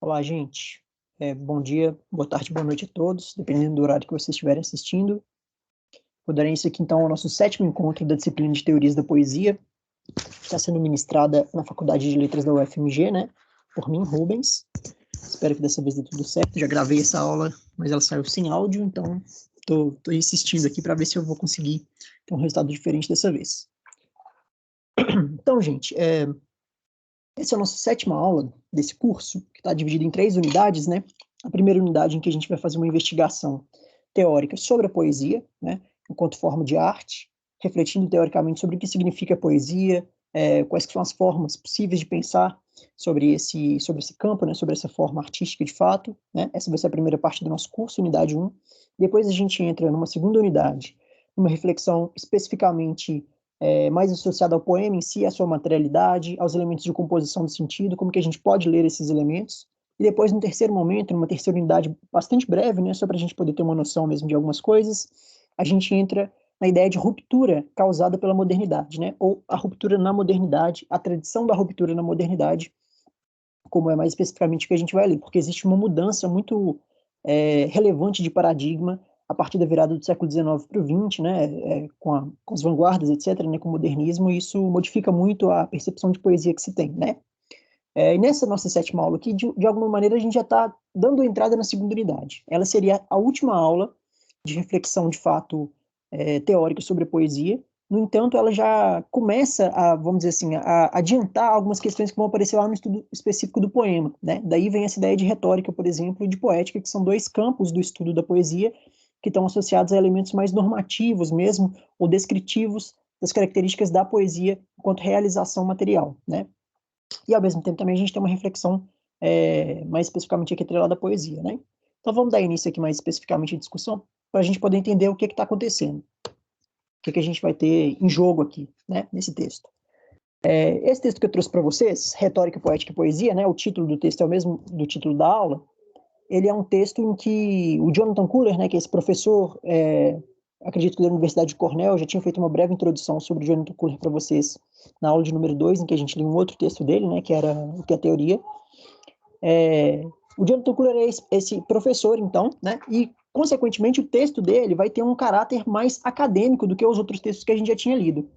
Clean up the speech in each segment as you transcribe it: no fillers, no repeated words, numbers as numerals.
Olá, gente. Bom dia, boa tarde, boa noite a todos, dependendo do horário que vocês estiverem assistindo. Vou dar início aqui, então, ao nosso sétimo encontro da disciplina de Teorias da Poesia, que está sendo ministrada na Faculdade de Letras da UFMG, né, por mim, Rubens. Espero que dessa vez dê tudo certo. Já gravei essa aula, mas ela saiu sem áudio, então estou insistindo aqui para ver se eu vou conseguir ter um resultado diferente dessa vez. Então, gente, essa é a nossa sétima aula desse curso, que está dividido em 3 unidades, né? A primeira unidade em que a gente vai fazer uma investigação teórica sobre a poesia, né? Enquanto forma de arte, refletindo teoricamente sobre o que significa a poesia, quais são as formas possíveis de pensar sobre esse campo, né? Sobre essa forma artística de fato, né? Essa vai ser a primeira parte do nosso curso, unidade 1. Depois a gente entra numa segunda unidade, uma reflexão especificamente mais associada ao poema em si, à sua materialidade, aos elementos de composição do sentido, como que a gente pode ler esses elementos. E depois, no terceiro momento, numa terceira unidade bastante breve, né, só para a gente poder ter uma noção mesmo de algumas coisas, a gente entra na ideia de ruptura causada pela modernidade, né, ou a ruptura na modernidade, a tradição da ruptura na modernidade, como é mais especificamente o que a gente vai ler, porque existe uma mudança muito relevante de paradigma a partir da virada do século XIX para o XX, né, com as vanguardas, etc., né, com o modernismo, e isso modifica muito a percepção de poesia que se tem, né. E nessa nossa sétima aula aqui, de alguma maneira, a gente já está dando entrada na segunda unidade. Ela seria a última aula de reflexão, de fato, teórica sobre a poesia. No entanto, ela já começa a, vamos dizer assim, a adiantar algumas questões que vão aparecer lá no estudo específico do poema, né? Daí vem essa ideia de retórica, por exemplo, e de poética, que são 2 campos do estudo da poesia que estão associados a elementos mais normativos mesmo, ou descritivos das características da poesia enquanto realização material, né? E, ao mesmo tempo, também a gente tem uma reflexão mais especificamente aqui atrelada à poesia, né? Então, vamos dar início aqui mais especificamente à discussão, para a gente poder entender o que está acontecendo, o que a gente vai ter em jogo aqui, né, nesse texto. Esse texto que eu trouxe para vocês, Retórica, Poética e Poesia, né, o título do texto é o mesmo do título da aula. Ele é um texto em que o Jonathan Kuller, né, que é esse professor, acredito que da Universidade de Cornell, já tinha feito uma breve introdução sobre o Jonathan Kuller para vocês na aula de número 2, em que a gente leu um outro texto dele, né, que era o que é a teoria. O Jonathan Kuller é esse professor, então, né, e, consequentemente, o texto dele vai ter um caráter mais acadêmico do que os outros textos que a gente já tinha lido.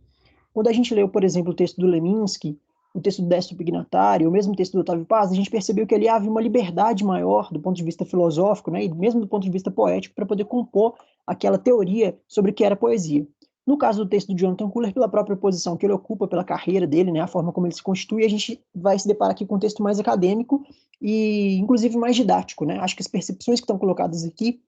Quando a gente leu, por exemplo, o texto do Leminski, o texto do Décio Pignatari, o mesmo texto do Otávio Paz, a gente percebeu que ali havia uma liberdade maior do ponto de vista filosófico, né, e mesmo do ponto de vista poético, para poder compor aquela teoria sobre o que era poesia. No caso do texto do Jonathan Kuller, pela própria posição que ele ocupa, pela carreira dele, né, a forma como ele se constitui, a gente vai se deparar aqui com um texto mais acadêmico e, inclusive, mais didático, né? Acho que as percepções que estão colocadas aqui,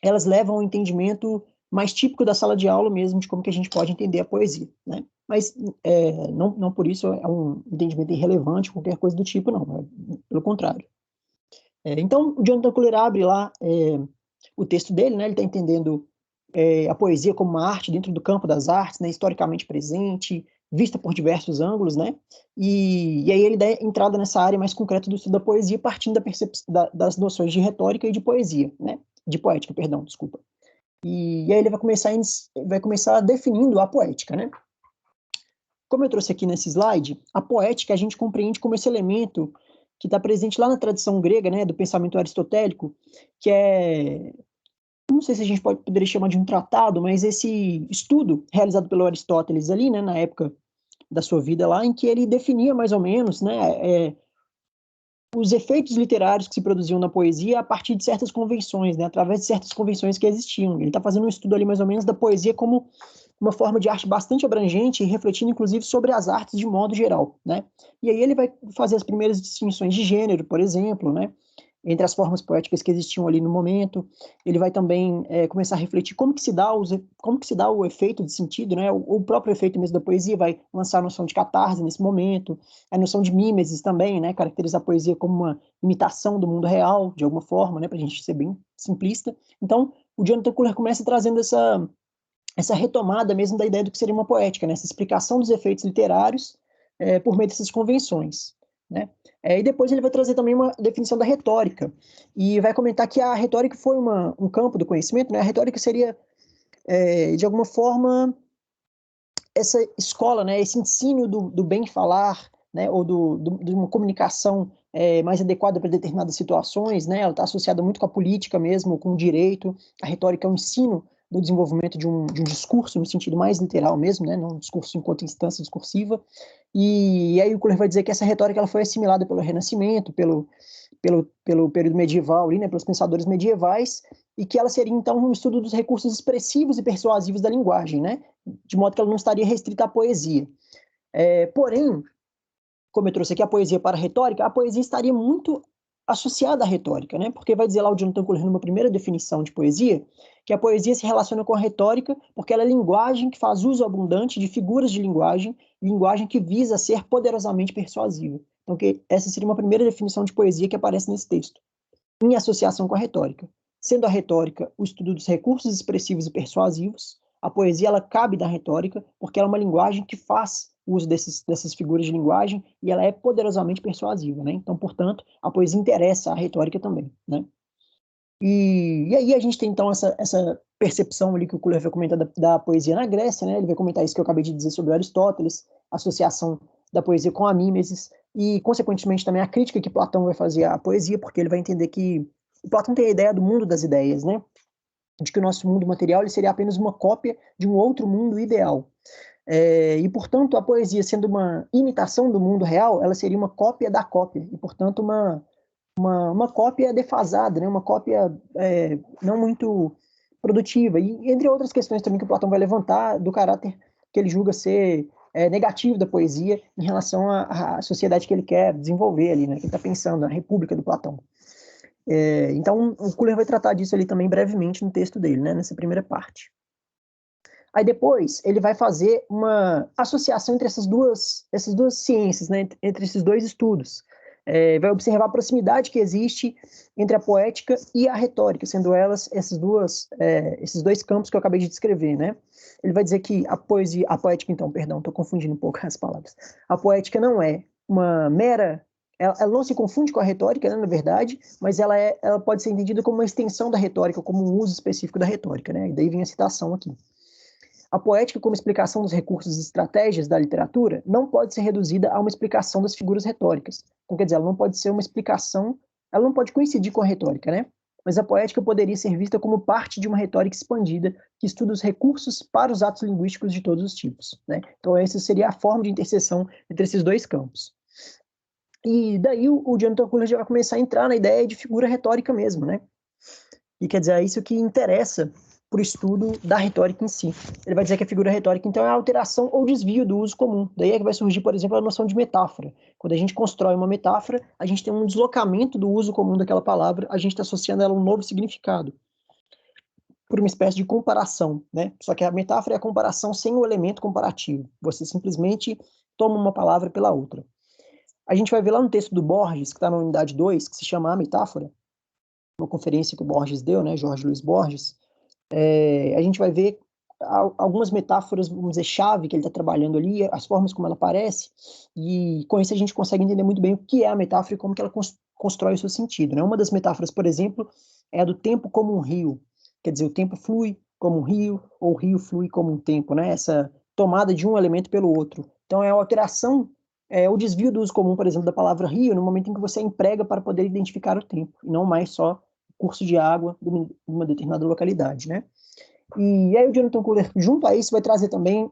elas levam ao entendimento mais típico da sala de aula mesmo, de como que a gente pode entender a poesia, né? Mas não por isso é um entendimento irrelevante, qualquer coisa do tipo, não, pelo contrário. Então, o Jonathan Kuller abre lá o texto dele, né? Ele está entendendo a poesia como uma arte dentro do campo das artes, né? Historicamente presente, vista por diversos ângulos, né? E aí ele dá entrada nessa área mais concreta do estudo da poesia, partindo das noções de retórica e de poesia, né? De poética, perdão, desculpa. E aí ele vai começar definindo a poética, né? Como eu trouxe aqui nesse slide, a poética a gente compreende como esse elemento que está presente lá na tradição grega, né, do pensamento aristotélico, que é, não sei se a gente poderia chamar de um tratado, mas esse estudo realizado pelo Aristóteles ali, né, na época da sua vida lá, em que ele definia mais ou menos, né, os efeitos literários que se produziam na poesia a partir de certas convenções, né, através de certas convenções que existiam. Ele está fazendo um estudo ali mais ou menos da poesia como uma forma de arte bastante abrangente e refletindo inclusive sobre as artes de modo geral, né? E aí ele vai fazer as primeiras distinções de gênero, por exemplo, né? Entre as formas poéticas que existiam ali no momento. Ele vai também começar a refletir como que se dá o efeito de sentido, né? O próprio efeito mesmo da poesia, vai lançar a noção de catarse nesse momento, a noção de mimesis também, né? Caracterizar a poesia como uma imitação do mundo real, de alguma forma, né? Para a gente ser bem simplista. Então, o Jonathan Kuller começa trazendo essa retomada mesmo da ideia do que seria uma poética, né? Essa explicação dos efeitos literários por meio dessas convenções, né? E depois ele vai trazer também uma definição da retórica, e vai comentar que a retórica foi um campo do conhecimento, né? A retórica seria, de alguma forma, essa escola, né? Esse ensino do bem falar, né, ou de uma comunicação mais adequada para determinadas situações, né, ela está associada muito com a política mesmo, com o direito. A retórica é um ensino do desenvolvimento de um discurso no sentido mais literal mesmo, né, não um discurso enquanto instância discursiva. E aí o Kohler vai dizer que essa retórica ela foi assimilada pelo Renascimento, pelo período medieval, ali, né, pelos pensadores medievais, e que ela seria, então, um estudo dos recursos expressivos e persuasivos da linguagem, né, de modo que ela não estaria restrita à poesia. Porém, como eu trouxe aqui a poesia para a retórica, a poesia estaria muito associada à retórica, né? Porque vai dizer lá o Jonathan Kohler, numa primeira definição de poesia, que a poesia se relaciona com a retórica porque ela é linguagem que faz uso abundante de figuras de linguagem que visa ser poderosamente persuasiva. Então, essa seria uma primeira definição de poesia que aparece nesse texto, em associação com a retórica. Sendo a retórica o estudo dos recursos expressivos e persuasivos, a poesia ela cabe da retórica porque ela é uma linguagem que faz uso dessas figuras de linguagem e ela é poderosamente persuasiva, né? Então, portanto, a poesia interessa a retórica também, né? E aí a gente tem, então, essa percepção ali que o Kohler vai comentar da poesia na Grécia, né? Ele vai comentar isso que eu acabei de dizer sobre Aristóteles, a associação da poesia com a mimesis, e, consequentemente, também a crítica que Platão vai fazer à poesia, porque ele vai entender que o Platão tem a ideia do mundo das ideias, né? De que o nosso mundo material ele seria apenas uma cópia de um outro mundo ideal. E, portanto, a poesia, sendo uma imitação do mundo real, ela seria uma cópia da cópia, e, portanto, uma cópia defasada, né? Uma cópia não muito produtiva, e entre outras questões também que o Platão vai levantar do caráter que ele julga ser negativo da poesia em relação à sociedade que ele quer desenvolver ali, né? Que ele está pensando, a República do Platão. Então, o Kohler vai tratar disso ali também brevemente no texto dele, né? Nessa primeira parte. Aí depois ele vai fazer uma associação entre essas duas ciências, né? Entre esses dois estudos. Vai observar a proximidade que existe entre a poética e a retórica, sendo elas esses dois campos que eu acabei de descrever, né? Ele vai dizer que a poética, então, perdão, estou confundindo um pouco as palavras. A poética não é uma mera ela não se confunde com a retórica, né, na verdade, mas ela pode ser entendida como uma extensão da retórica, como um uso específico da retórica, né? E daí vem a citação aqui. A poética, como explicação dos recursos e estratégias da literatura, não pode ser reduzida a uma explicação das figuras retóricas. Então, quer dizer, ela não pode ser uma explicação, ela não pode coincidir com a retórica, né? Mas a poética poderia ser vista como parte de uma retórica expandida que estuda os recursos para os atos linguísticos de todos os tipos, né? Então, essa seria a forma de interseção entre esses dois campos. E daí o Jonathan Kohler já vai começar a entrar na ideia de figura retórica mesmo, né? E quer dizer, é isso que interessa para o estudo da retórica em si. Ele vai dizer que a figura retórica, então, é a alteração ou desvio do uso comum. Daí é que vai surgir, por exemplo, a noção de metáfora. Quando a gente constrói uma metáfora, a gente tem um deslocamento do uso comum daquela palavra, a gente está associando ela a um novo significado, por uma espécie de comparação, né? Só que a metáfora é a comparação sem o elemento comparativo. Você simplesmente toma uma palavra pela outra. A gente vai ver lá no texto do Borges, que está na unidade 2, que se chama A Metáfora, uma conferência que o Borges deu, né, Jorge Luiz Borges, a gente vai ver algumas metáforas, vamos dizer, chave que ele está trabalhando ali, as formas como ela aparece, e com isso a gente consegue entender muito bem o que é a metáfora e como que ela constrói o seu sentido, né? Uma das metáforas, por exemplo, é a do tempo como um rio, quer dizer, o tempo flui como um rio, ou o rio flui como um tempo, né? Essa tomada de um elemento pelo outro. Então é a alteração, o desvio do uso comum, por exemplo, da palavra rio, no momento em que você emprega para poder identificar o tempo, e não mais só curso de água de uma determinada localidade, né? E aí o Jonathan Kohler, junto a isso, vai trazer também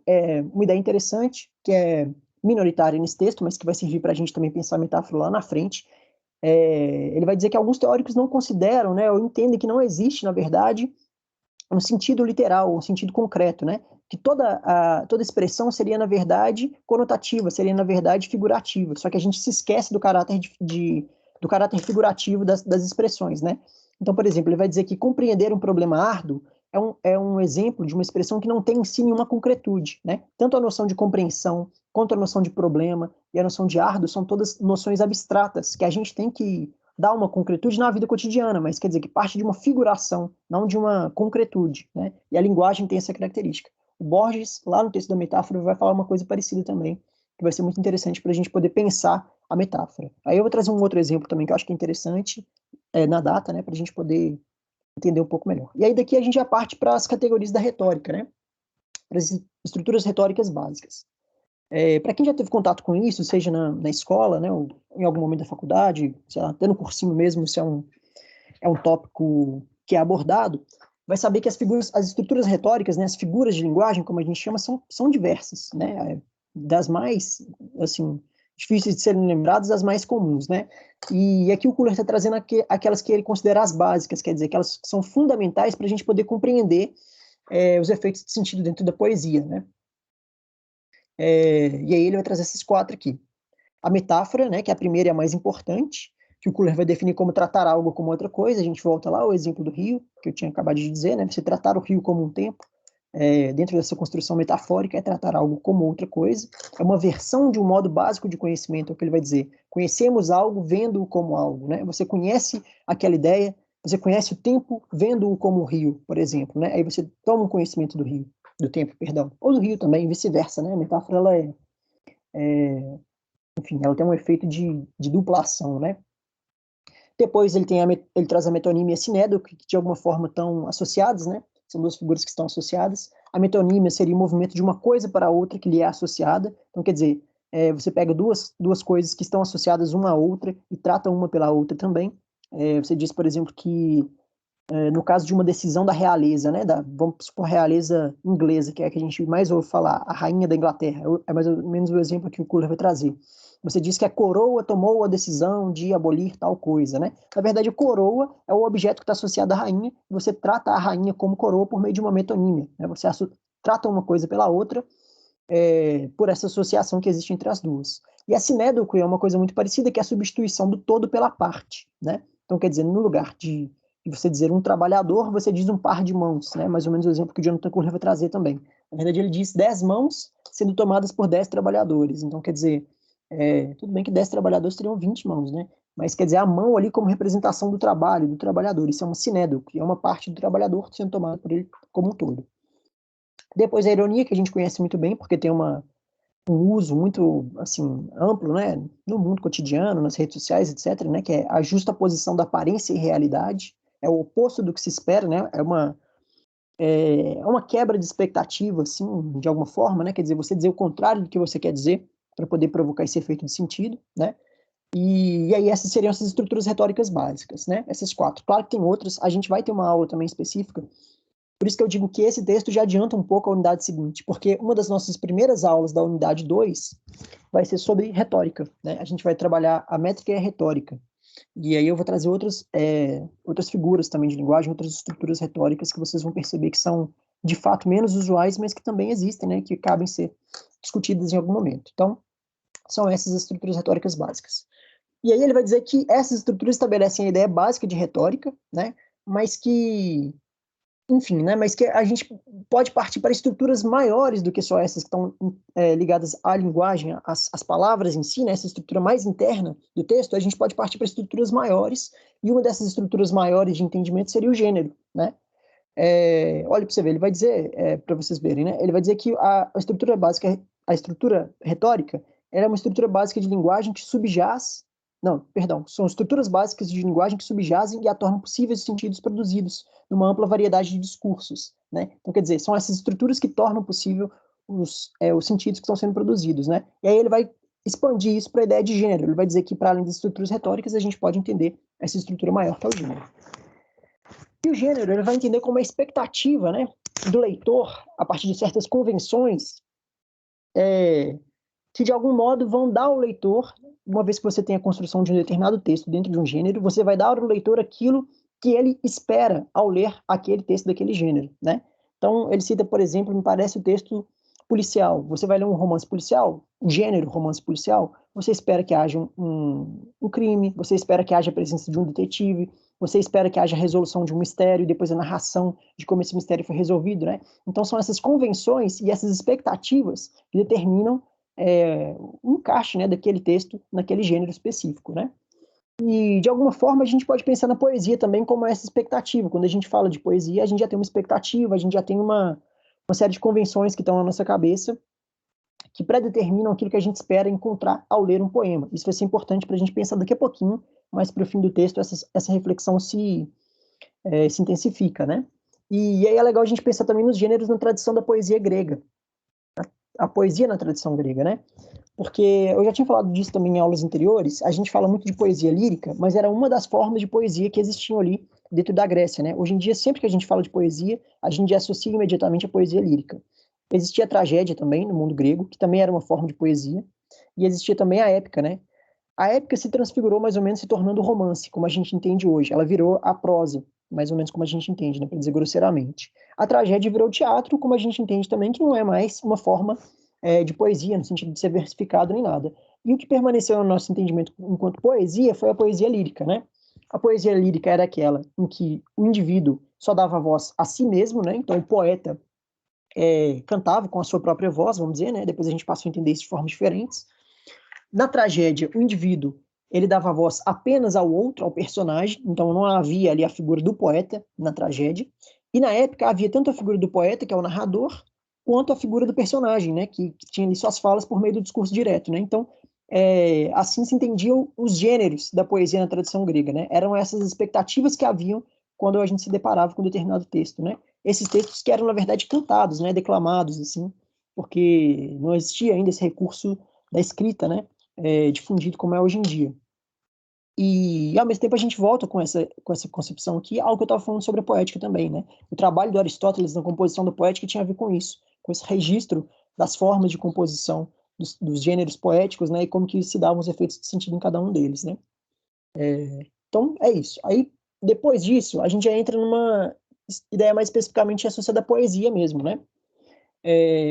uma ideia interessante, que é minoritária nesse texto, mas que vai servir para a gente também pensar a metáfora lá na frente. Ele vai dizer que alguns teóricos não consideram, né, ou entendem que não existe, na verdade, um sentido literal, um sentido concreto, né? Que toda expressão seria, na verdade, conotativa, seria, na verdade, figurativa. Só que a gente se esquece do caráter do caráter figurativo das expressões, né? Então, por exemplo, ele vai dizer que compreender um problema árduo é um exemplo de uma expressão que não tem em si nenhuma concretude, né? Tanto a noção de compreensão, quanto a noção de problema e a noção de árduo são todas noções abstratas que a gente tem que dar uma concretude na vida cotidiana, mas quer dizer que parte de uma figuração, não de uma concretude, né? E a linguagem tem essa característica. O Borges, lá no texto da metáfora, vai falar uma coisa parecida também, que vai ser muito interessante para a gente poder pensar a metáfora. Aí eu vou trazer um outro exemplo também que eu acho que é interessante na data, né, para a gente poder entender um pouco melhor. E aí daqui a gente já parte para as categorias da retórica, né? Para as estruturas retóricas básicas. Para quem já teve contato com isso, seja na escola, né, ou em algum momento da faculdade, sei lá, até no cursinho mesmo, isso é um tópico que é abordado, vai saber que as estruturas retóricas, né, as figuras de linguagem, como a gente chama, são diversas, né, das mais, assim, difíceis de serem lembradas, as mais comuns, né, e aqui o Kuller está trazendo aquelas que ele considera as básicas, quer dizer, aquelas que são fundamentais para a gente poder compreender os efeitos de sentido dentro da poesia, né. E aí ele vai trazer esses quatro aqui. A metáfora, né, que é a primeira e a mais importante, que o Kuller vai definir como tratar algo como outra coisa. A gente volta lá ao exemplo do rio, que eu tinha acabado de dizer, né, você tratar o rio como um tempo, dentro dessa construção metafórica, é tratar algo como outra coisa. É uma versão de um modo básico de conhecimento, é o que ele vai dizer. Conhecemos algo vendo-o como algo, né? Você conhece aquela ideia, você conhece o tempo vendo-o como um rio, por exemplo, né? Aí você toma um conhecimento do rio, do tempo, perdão, ou do rio também, vice-versa, né? A metáfora, enfim, ela tem um efeito de dupla ação, né? Depois ele traz a metonímia e a sinédrio, que de alguma forma estão associadas, né? São duas figuras que estão associadas. A metonímia seria o movimento de uma coisa para outra que lhe é associada. Então, quer dizer, você pega duas coisas que estão associadas uma à outra e trata uma pela outra também. Você diz, por exemplo, que no caso de uma decisão da realeza, né, vamos supor a realeza inglesa, que é a que a gente mais ouve falar, a rainha da Inglaterra, é mais ou menos o exemplo que o Kuller vai trazer. Você diz que a coroa tomou a decisão de abolir tal coisa, né? Na verdade, a coroa é o objeto que está associado à rainha, e você trata a rainha como coroa por meio de uma metonímia, né? Você trata uma coisa pela outra, por essa associação que existe entre as duas. E a sinédoque é uma coisa muito parecida, que é a substituição do todo pela parte, né? Então, quer dizer, no lugar de você dizer um trabalhador, você diz um par de mãos, né? Mais ou menos o exemplo que o Jonathan Kuller vai trazer também. Na verdade, ele diz 10 mãos sendo tomadas por 10 trabalhadores. Então, quer dizer, tudo bem que 10 trabalhadores teriam 20 mãos, né? Mas quer dizer, a mão ali como representação do trabalho, do trabalhador. Isso é uma sinédoque, é uma parte do trabalhador sendo tomada por ele como um todo. Depois a ironia, que a gente conhece muito bem, porque tem um uso muito assim amplo, né, no mundo cotidiano, nas redes sociais, etc., né, que é a justa posição da aparência e realidade, é o oposto do que se espera, né, é uma quebra de expectativa, assim, de alguma forma, né, quer dizer, você dizer o contrário do que você quer dizer para poder provocar esse efeito de sentido, né, e aí essas seriam essas estruturas retóricas básicas, né, essas quatro. Claro que tem outras, a gente vai ter uma aula também específica. Por isso que eu digo que esse texto já adianta um pouco a unidade seguinte, porque uma das nossas primeiras aulas da unidade 2 vai ser sobre retórica, né? A gente vai trabalhar a métrica e a retórica. E aí eu vou trazer outras figuras também de linguagem, outras estruturas retóricas que vocês vão perceber que são, de fato, menos usuais, mas que também existem, né? Que cabem ser discutidas em algum momento. Então, são essas estruturas retóricas básicas. E aí ele vai dizer que essas estruturas estabelecem a ideia básica de retórica, né? Mas que enfim, né, mas que a gente pode partir para estruturas maiores do que só essas que estão ligadas à linguagem, às palavras em si, né, essa estrutura mais interna do texto, a gente pode partir para estruturas maiores, e uma dessas estruturas maiores de entendimento seria o gênero, né? Olha para você ver, ele vai dizer, para vocês verem, né, ele vai dizer que a estrutura básica, a estrutura retórica, ela é uma estrutura básica de linguagem que subjaz, não, perdão, são estruturas básicas de linguagem que subjazem e a tornam possíveis os sentidos produzidos numa ampla variedade de discursos, né? Então, quer dizer, são essas estruturas que tornam possível os sentidos que estão sendo produzidos, né? E aí ele vai expandir isso para a ideia de gênero. Ele vai dizer que, para além das estruturas retóricas, a gente pode entender essa estrutura maior que é o gênero. E o gênero, ele vai entender como a expectativa, né, do leitor, a partir de certas convenções, que de algum modo vão dar ao leitor, uma vez que você tem a construção de um determinado texto dentro de um gênero, você vai dar ao leitor aquilo que ele espera ao ler aquele texto daquele gênero, né? Então, ele cita, por exemplo, me parece o texto policial. Você vai ler um romance policial, um gênero romance policial, você espera que haja um crime, você espera que haja a presença de um detetive, você espera que haja a resolução de um mistério e depois a narração de como esse mistério foi resolvido, né? Então, são essas convenções e essas expectativas que determinam um encaixe, né, daquele texto naquele gênero específico, né? E, de alguma forma, a gente pode pensar na poesia também como essa expectativa. Quando a gente fala de poesia, a gente já tem uma expectativa, a gente já tem uma série de convenções que estão na nossa cabeça que predeterminam aquilo que a gente espera encontrar ao ler um poema. Isso vai ser importante para a gente pensar daqui a pouquinho, mas para o fim do texto essa reflexão se intensifica, né? E aí é legal a gente pensar também nos gêneros na tradição da poesia grega. a poesia na tradição grega, né? Porque eu já tinha falado disso também em aulas anteriores, a gente fala muito de poesia lírica, mas era uma das formas de poesia que existiam ali dentro da Grécia, né? Hoje em dia, sempre que a gente fala de poesia, a gente associa imediatamente a poesia lírica. Existia a tragédia também no mundo grego, que também era uma forma de poesia, e existia também a épica, né? A épica se transfigurou mais ou menos se tornando romance, como a gente entende hoje. Ela virou a prosa, mais ou menos como a gente entende, né, para dizer grosseiramente. A tragédia virou teatro, como a gente entende também, que não é mais uma forma de poesia, no sentido de ser versificado nem nada. E o que permaneceu no nosso entendimento enquanto poesia foi a poesia lírica, né? A poesia lírica era aquela em que o indivíduo só dava voz a si mesmo, né? Então o poeta cantava com a sua própria voz, vamos dizer, né? Depois a gente passou a entender isso de formas diferentes. Na tragédia, o indivíduo ele dava voz apenas ao outro, ao personagem, então não havia ali a figura do poeta na tragédia. E na época havia tanto a figura do poeta, que é o narrador, quanto a figura do personagem, né, que tinha ali suas falas por meio do discurso direto, né? Então, assim se entendiam os gêneros da poesia na tradição grega, né? Eram essas expectativas que haviam quando a gente se deparava com determinado texto, né? Esses textos que eram, na verdade, cantados, né, declamados, assim, porque não existia ainda esse recurso da escrita, né? Difundido como é hoje em dia. E, ao mesmo tempo, a gente volta com essa concepção aqui, algo que eu estava falando sobre a poética também, né? O trabalho do Aristóteles na composição da poética tinha a ver com isso, com esse registro das formas de composição dos gêneros poéticos, né? E como que se davam os efeitos de sentido em cada um deles, né? Então, é isso. Aí, depois disso, a gente já entra numa ideia mais especificamente associada à poesia mesmo, né?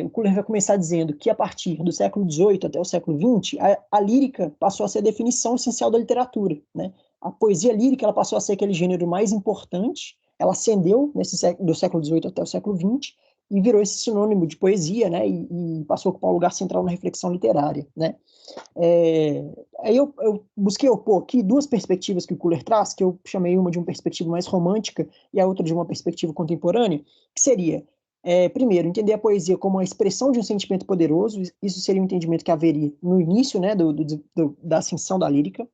O Kuller vai começar dizendo que a partir do século XVIII até o século XX, a lírica passou a ser a definição essencial da literatura, né? A poesia lírica ela passou a ser aquele gênero mais importante, ela ascendeu do século XVIII até o século XX e virou esse sinônimo de poesia, né? E passou a ocupar um lugar central na reflexão literária, né? Aí eu busquei opor aqui duas perspectivas que o Kuller traz, que eu chamei uma de uma perspectiva mais romântica e a outra de uma perspectiva contemporânea, que seria primeiro, entender a poesia como a expressão de um sentimento poderoso, isso seria um entendimento que haveria no início, né, da ascensão da lírica.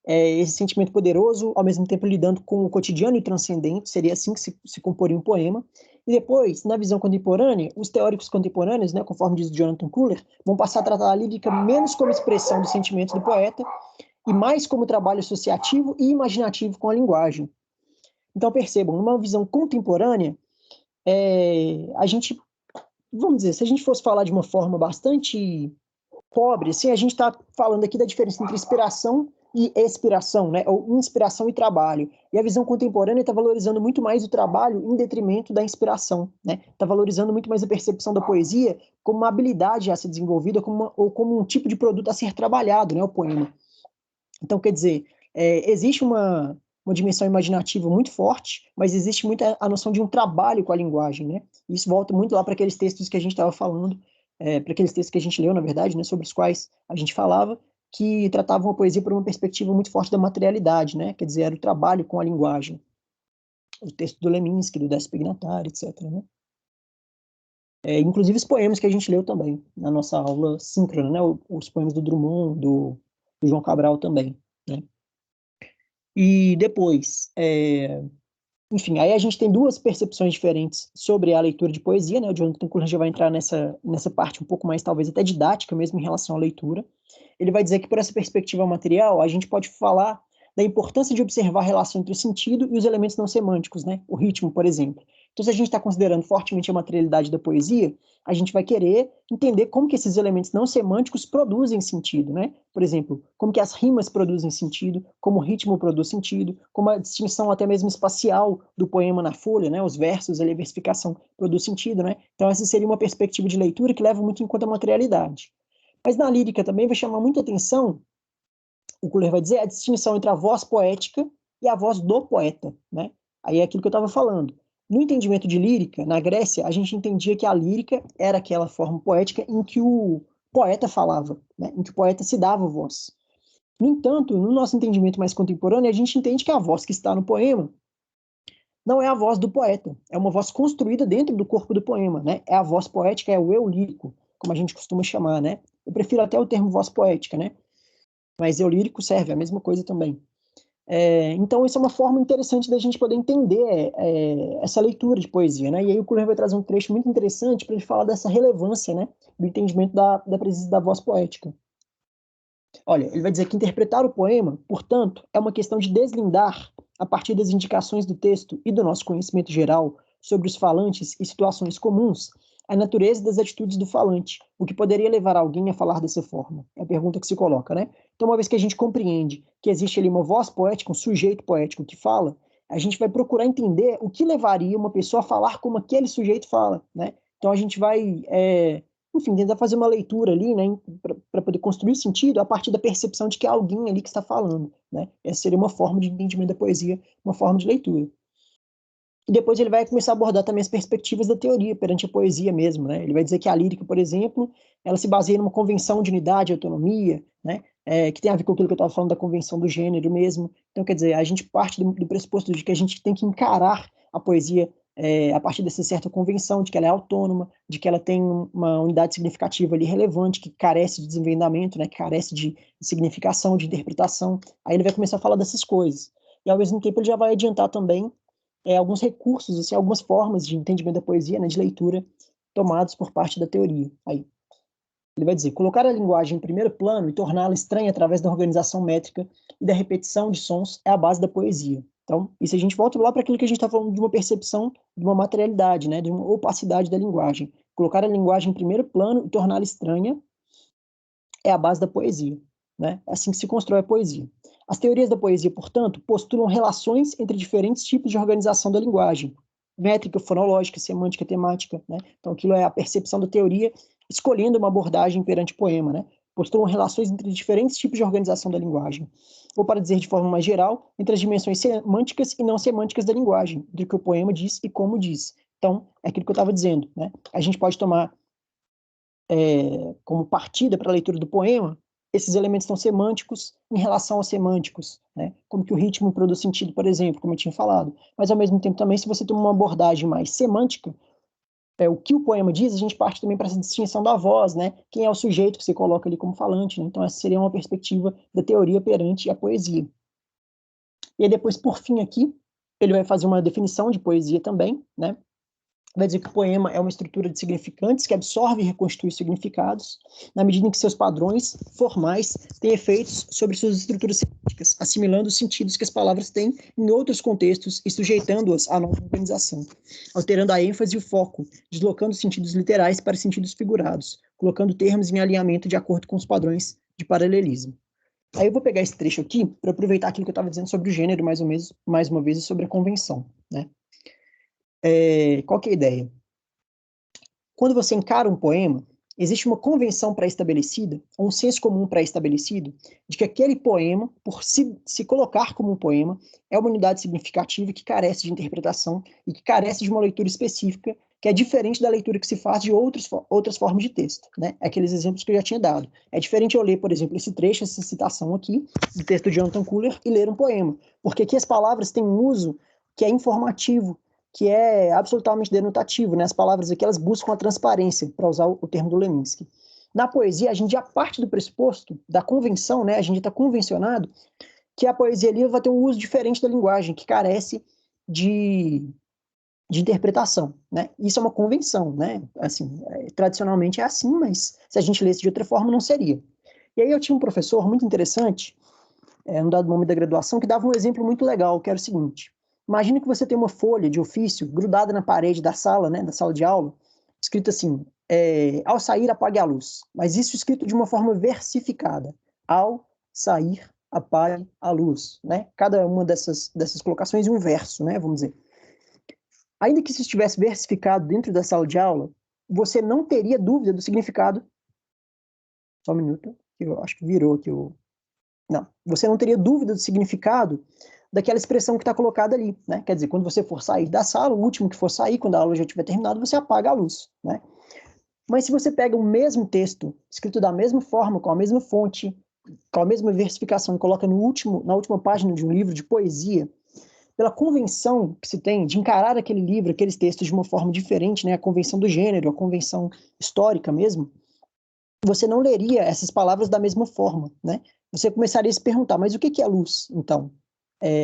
Esse sentimento poderoso, ao mesmo tempo lidando com o cotidiano e transcendente, seria assim que se comporia um poema. E depois, na visão contemporânea, os teóricos contemporâneos, né, conforme diz Jonathan Kuller, vão passar a tratar a lírica menos como expressão dos sentimentos do poeta e mais como trabalho associativo e imaginativo com a linguagem. Então, percebam, numa visão contemporânea, a gente, vamos dizer, se a gente fosse falar de uma forma bastante pobre, assim, a gente está falando aqui da diferença entre inspiração e expiração, né? Ou inspiração e trabalho. E a visão contemporânea está valorizando muito mais o trabalho em detrimento da inspiração, né? Está valorizando muito mais a percepção da poesia como uma habilidade a ser desenvolvida ou como um tipo de produto a ser trabalhado, né? O poema. Então, quer dizer, existe uma dimensão imaginativa muito forte, mas existe muito a noção de um trabalho com a linguagem, né? Isso volta muito lá para aqueles textos que a gente estava falando, para aqueles textos que a gente leu, na verdade, né, sobre os quais a gente falava, que tratavam a poesia por uma perspectiva muito forte da materialidade, né? Quer dizer, era o trabalho com a linguagem. O texto do Leminski, do Décio Pignatari, etc., né? Inclusive os poemas que a gente leu também, na nossa aula síncrona, né? Os poemas do Drummond, do João Cabral também, né? E depois, enfim, aí a gente tem duas percepções diferentes sobre a leitura de poesia, né? O Jonathan Kuller já vai entrar nessa parte um pouco mais, talvez até didática mesmo em relação à leitura. Ele vai dizer que por essa perspectiva material, a gente pode falar da importância de observar a relação entre o sentido e os elementos não semânticos, né? O ritmo, por exemplo. Então, se a gente está considerando fortemente a materialidade da poesia, a gente vai querer entender como que esses elementos não semânticos produzem sentido, né? Por exemplo, como que as rimas produzem sentido, como o ritmo produz sentido, como a distinção até mesmo espacial do poema na folha, né? Os versos, a versificação produz sentido, né? Então, essa seria uma perspectiva de leitura que leva muito em conta a materialidade. Mas na lírica também vai chamar muita atenção, o Kuller vai dizer, a distinção entre a voz poética e a voz do poeta, né? Aí é aquilo que eu estava falando. No entendimento de lírica, na Grécia, a gente entendia que a lírica era aquela forma poética em que o poeta falava, né? Em que o poeta se dava voz. No entanto, no nosso entendimento mais contemporâneo, a gente entende que a voz que está no poema não é a voz do poeta, é uma voz construída dentro do corpo do poema, né? É a voz poética, é o eu lírico, como a gente costuma chamar, né? Eu prefiro até o termo voz poética, né? Mas eu lírico serve, a mesma coisa também. Então, isso é uma forma interessante da gente poder entender essa leitura de poesia, né? E aí o Kuhler vai trazer um trecho muito interessante para ele falar dessa relevância, né, do entendimento da presença da voz poética. Olha, ele vai dizer que interpretar o poema, portanto, é uma questão de deslindar, a partir das indicações do texto e do nosso conhecimento geral sobre os falantes e situações comuns, a natureza das atitudes do falante, o que poderia levar alguém a falar dessa forma. É a pergunta que se coloca, né? Então, uma vez que a gente compreende que existe ali uma voz poética, um sujeito poético que fala, a gente vai procurar entender o que levaria uma pessoa a falar como aquele sujeito fala, né? Então, a gente vai enfim, tentar fazer uma leitura ali, né, para poder construir sentido a partir da percepção de que é alguém ali que está falando, né? Essa seria uma forma de entendimento da poesia, uma forma de leitura. E depois ele vai começar a abordar também as perspectivas da teoria perante a poesia mesmo, né? Ele vai dizer que a lírica, por exemplo, ela se baseia numa convenção de unidade e autonomia, né? Que tem a ver com aquilo que eu estava falando da convenção do gênero mesmo. Então, quer dizer, a gente parte do pressuposto de que a gente tem que encarar a poesia a partir dessa certa convenção, de que ela é autônoma, de que ela tem uma unidade significativa ali relevante, que carece de desvendamento, né? Que carece de significação, de interpretação. Aí ele vai começar a falar dessas coisas. E, ao mesmo tempo, ele já vai adiantar também alguns recursos, assim, algumas formas de entendimento da poesia, né, de leitura, tomados por parte da teoria. Aí, ele vai dizer, colocar a linguagem em primeiro plano e torná-la estranha através da organização métrica e da repetição de sons é a base da poesia. Então, e se a gente volta lá para aquilo que a gente está falando de uma percepção, de uma materialidade, né, de uma opacidade da linguagem. Colocar a linguagem em primeiro plano e torná-la estranha é a base da poesia, né? É assim que se constrói a poesia. As teorias da poesia, portanto, postulam relações entre diferentes tipos de organização da linguagem, métrica, fonológica, semântica, temática, né? Então, aquilo é a percepção da teoria escolhendo uma abordagem perante o poema, né? Postulam relações entre diferentes tipos de organização da linguagem. Ou, para dizer de forma mais geral, entre as dimensões semânticas e não semânticas da linguagem, entre o que o poema diz e como diz. Então, é aquilo que eu estava dizendo, né? A gente pode tomar como partida para a leitura do poema, esses elementos são semânticos em relação aos semânticos, né? Como que o ritmo produz sentido, por exemplo, como eu tinha falado. Mas, ao mesmo tempo, também, se você tem uma abordagem mais semântica, o que o poema diz, a gente parte também para essa distinção da voz, né? Quem é o sujeito que você coloca ali como falante, né? Então, essa seria uma perspectiva da teoria perante a poesia. E aí, depois, por fim, aqui, ele vai fazer uma definição de poesia também, né? Vai dizer que o poema é uma estrutura de significantes que absorve e reconstitui significados, na medida em que seus padrões formais têm efeitos sobre suas estruturas semânticas, assimilando os sentidos que as palavras têm em outros contextos e sujeitando-as à nova organização, alterando a ênfase e o foco, deslocando os sentidos literais para sentidos figurados, colocando termos em alinhamento de acordo com os padrões de paralelismo. Aí eu vou pegar esse trecho aqui para aproveitar aquilo que eu estava dizendo sobre o gênero, mais uma vez, e sobre a convenção, né? Qual que é a ideia? Quando você encara um poema, existe uma convenção pré-estabelecida, ou um senso comum pré-estabelecido, de que aquele poema, por se colocar como um poema, é uma unidade significativa que carece de interpretação e que carece de uma leitura específica, que é diferente da leitura que se faz de outras formas de texto, né? Aqueles exemplos que eu já tinha dado. É diferente eu ler, por exemplo, esse trecho, essa citação aqui, do texto de Jonathan Kuhler, e ler um poema, porque aqui as palavras têm um uso que é informativo, que é absolutamente denotativo, né? As palavras aqui, elas buscam a transparência, para usar o termo do Leminski. Na poesia, a gente já parte do pressuposto, da convenção, né? A gente está convencionado que a poesia ali vai ter um uso diferente da linguagem, que carece de interpretação, né? Isso é uma convenção, né? Assim, tradicionalmente é assim, mas se a gente lesse de outra forma, não seria. E aí eu tinha um professor muito interessante, no dado momento da graduação, que dava um exemplo muito legal, que era o seguinte: imagine que você tem uma folha de ofício grudada na parede da sala, né, da sala de aula, escrito assim, ao sair, apague a luz. Mas isso escrito de uma forma versificada. Ao sair, apague a luz, né? Cada uma dessas colocações em um verso, né, vamos dizer. Ainda que isso estivesse versificado dentro da sala de aula, você não teria dúvida do significado. Só um minuto, que eu acho que virou aqui o... Não, você não teria dúvida do significado daquela expressão que está colocada ali, né? Quer dizer, quando você for sair da sala, o último que for sair, quando a aula já tiver terminado, você apaga a luz, né? Mas se você pega o mesmo texto, escrito da mesma forma, com a mesma fonte, com a mesma versificação, e coloca na última página de um livro de poesia, pela convenção que se tem de encarar aquele livro, aqueles textos de uma forma diferente, né? A convenção do gênero, a convenção histórica mesmo, você não leria essas palavras da mesma forma, né? Você começaria a se perguntar, mas o que é luz, então?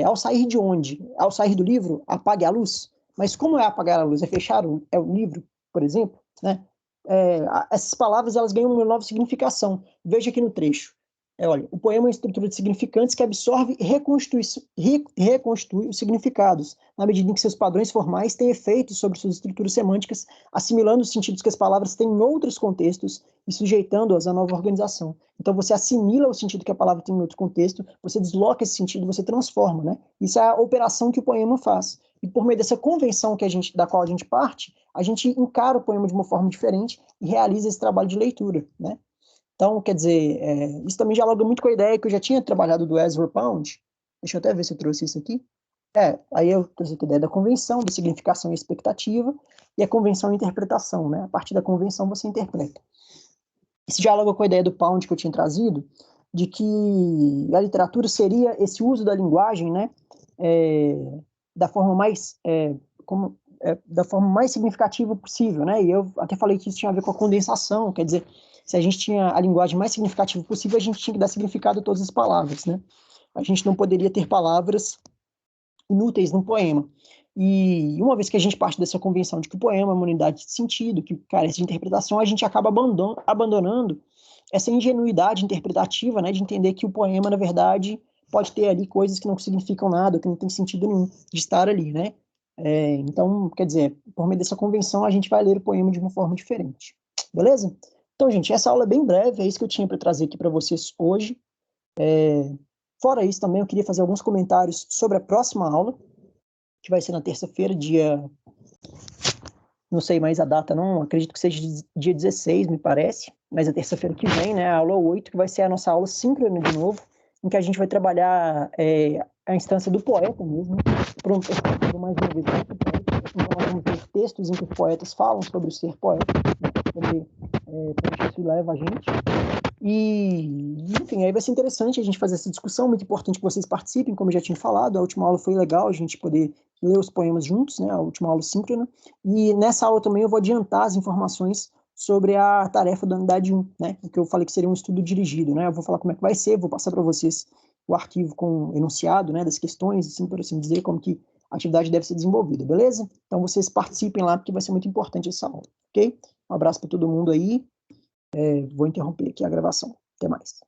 Ao sair de onde? Ao sair do livro, apague a luz. Mas como é apagar a luz? É fechar o livro, por exemplo, né? Essas palavras elas ganham uma nova significação. Veja aqui no trecho. Olha, o poema é uma estrutura de significantes que absorve e reconstitui os significados, na medida em que seus padrões formais têm efeitos sobre suas estruturas semânticas, assimilando os sentidos que as palavras têm em outros contextos e sujeitando-as à nova organização. Então, você assimila o sentido que a palavra tem em outro contexto, você desloca esse sentido, você transforma, né? Isso é a operação que o poema faz. E por meio dessa convenção da qual a gente parte, a gente encara o poema de uma forma diferente e realiza esse trabalho de leitura, né? Então, quer dizer, isso também dialoga muito com a ideia que eu já tinha trabalhado do Ezra Pound. Deixa eu até ver se eu trouxe isso aqui. Aí eu trouxe aqui a ideia da convenção, da significação e expectativa, e a convenção e interpretação, né? A partir da convenção você interpreta. Isso dialoga com a ideia do Pound que eu tinha trazido, de que a literatura seria esse uso da linguagem, né? Da forma mais da forma mais significativa possível, né? E eu até falei que isso tinha a ver com a condensação, quer dizer, se a gente tinha a linguagem mais significativa possível, a gente tinha que dar significado a todas as palavras, né? A gente não poderia ter palavras inúteis num poema. E uma vez que a gente parte dessa convenção de que o poema é uma unidade de sentido, que carece de interpretação, a gente acaba abandonando essa ingenuidade interpretativa, né, de entender que o poema, na verdade, pode ter ali coisas que não significam nada, que não tem sentido nenhum de estar ali, né? Então, quer dizer, por meio dessa convenção, a gente vai ler o poema de uma forma diferente. Beleza? Então, gente, essa aula é bem breve, é isso que eu tinha para trazer aqui para vocês hoje. Fora isso, também eu queria fazer alguns comentários sobre a próxima aula, que vai ser na terça-feira, não sei mais a data, não, acredito que seja dia 16, me parece, mas é terça-feira que vem, né, a aula 8, que vai ser a nossa aula síncrona de novo, em que a gente vai trabalhar a instância do poeta mesmo, mais uma vez, então nós vamos ver textos em que os poetas falam sobre o ser poeta, né, sobre para isso leva a gente. E, enfim, aí vai ser interessante a gente fazer essa discussão, muito importante que vocês participem, como eu já tinha falado, a última aula foi legal, a gente poder ler os poemas juntos, né, a última aula síncrona, e nessa aula também eu vou adiantar as informações sobre a tarefa da unidade 1, né, que eu falei que seria um estudo dirigido, né, eu vou falar como é que vai ser, vou passar para vocês o arquivo com enunciado, né, das questões, assim, por assim dizer, como que a atividade deve ser desenvolvida, beleza? Então vocês participem lá, porque vai ser muito importante essa aula, ok? Um abraço para todo mundo aí. Vou interromper aqui a gravação. Até mais.